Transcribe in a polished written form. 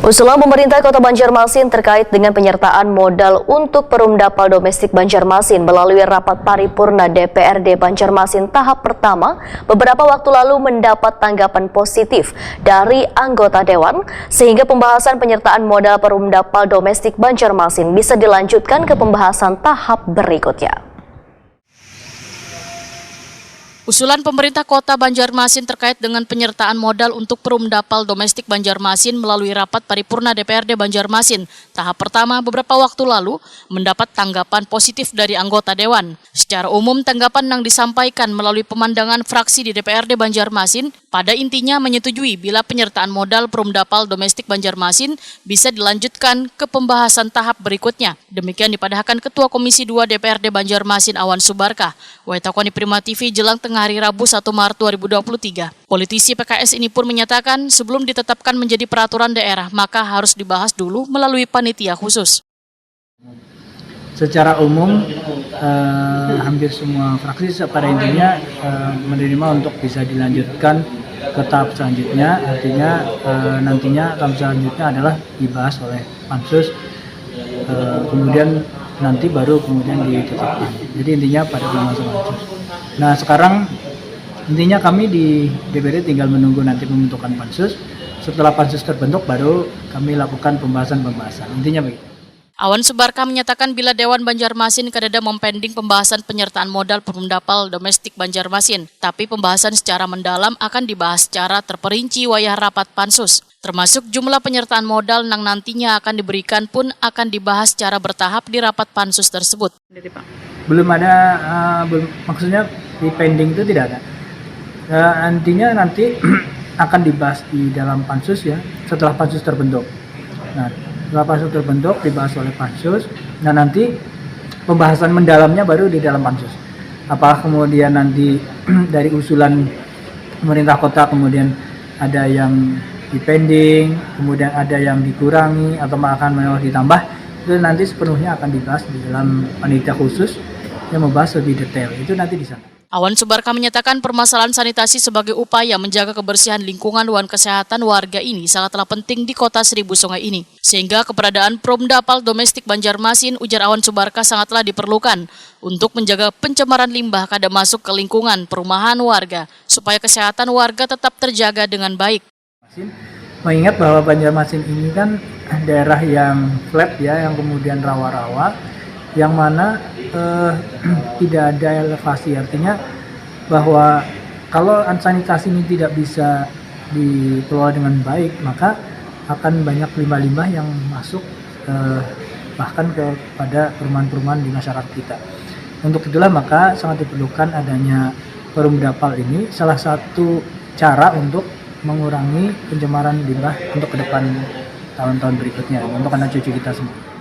Usulan pemerintah Kota Banjarmasin terkait dengan penyertaan modal untuk Perumdapal Domestik Banjarmasin melalui rapat paripurna DPRD Banjarmasin tahap pertama beberapa waktu lalu mendapat tanggapan positif dari anggota Dewan sehingga pembahasan penyertaan modal Perumdapal Domestik Banjarmasin bisa dilanjutkan ke pembahasan tahap berikutnya. Usulan pemerintah Kota Banjarmasin terkait dengan penyertaan modal untuk Perumdapal Domestik Banjarmasin melalui rapat paripurna DPRD Banjarmasin tahap pertama beberapa waktu lalu mendapat tanggapan positif dari anggota Dewan. Secara umum, tanggapan yang disampaikan melalui pemandangan fraksi di DPRD Banjarmasin pada intinya menyetujui bila penyertaan modal Perumdapal Domestik Banjarmasin bisa dilanjutkan ke pembahasan tahap berikutnya. Demikian dipadahkan Ketua Komisi 2 DPRD Banjarmasin Awan Subarkah. Waitakoni Prima TV jelang tengah hari Rabu 1 Maret 2023. Politisi PKS ini pun menyatakan sebelum ditetapkan menjadi peraturan daerah, maka harus dibahas dulu melalui panitia khusus. Secara umum, hampir semua fraksi pada intinya menerima untuk bisa dilanjutkan ke tahap selanjutnya. Artinya nantinya tahap selanjutnya adalah dibahas oleh Pansus, kemudian nanti baru kemudian ditetapkan. Jadi intinya pada pembahasan Pansus. Nah sekarang intinya kami di DPRD tinggal menunggu nanti pembentukan Pansus. Setelah Pansus terbentuk baru kami lakukan pembahasan. Intinya begitu. Awan Subarkah menyatakan bila Dewan Banjarmasin kadada mempending pembahasan penyertaan modal Perumdapal Domestik Banjarmasin, tapi pembahasan secara mendalam akan dibahas secara terperinci wayah rapat Pansus. Termasuk jumlah penyertaan modal yang nantinya akan diberikan pun akan dibahas secara bertahap di rapat Pansus tersebut. Belum ada, maksudnya di pending itu tidak ada. Nantinya nanti akan dibahas di dalam Pansus ya, setelah Pansus terbentuk. Nah, setelah Pansus terbentuk dibahas oleh Pansus. Nah nanti pembahasan mendalamnya baru di dalam Pansus. Apakah kemudian nanti dari usulan pemerintah kota kemudian ada yang dipending, kemudian ada yang dikurangi atau akan malah ditambah, itu nanti sepenuhnya akan dibahas di dalam panitia khusus yang membahas lebih detail. Itu nanti di sana. Awan Subarkah menyatakan permasalahan sanitasi sebagai upaya menjaga kebersihan lingkungan dan kesehatan warga ini sangatlah penting di kota Seribu Sungai ini. Sehingga keberadaan Perumdapal Domestik Banjarmasin, ujar Awan Subarkah, sangatlah diperlukan untuk menjaga pencemaran limbah kada masuk ke lingkungan perumahan warga, supaya kesehatan warga tetap terjaga dengan baik. Mengingat bahwa Banjarmasin ini kan daerah yang flat ya, yang kemudian rawa-rawa, yang mana tidak ada elevasi, artinya bahwa kalau sanitasi ini tidak bisa dikelola dengan baik, maka akan banyak limbah-limbah yang masuk bahkan kepada perumahan-perumahan di masyarakat kita. Untuk itulah maka sangat diperlukan adanya Perumdapal ini, salah satu cara untuk mengurangi pencemaran limbah untuk ke depan tahun-tahun berikutnya, untuk anak cucu kita semua.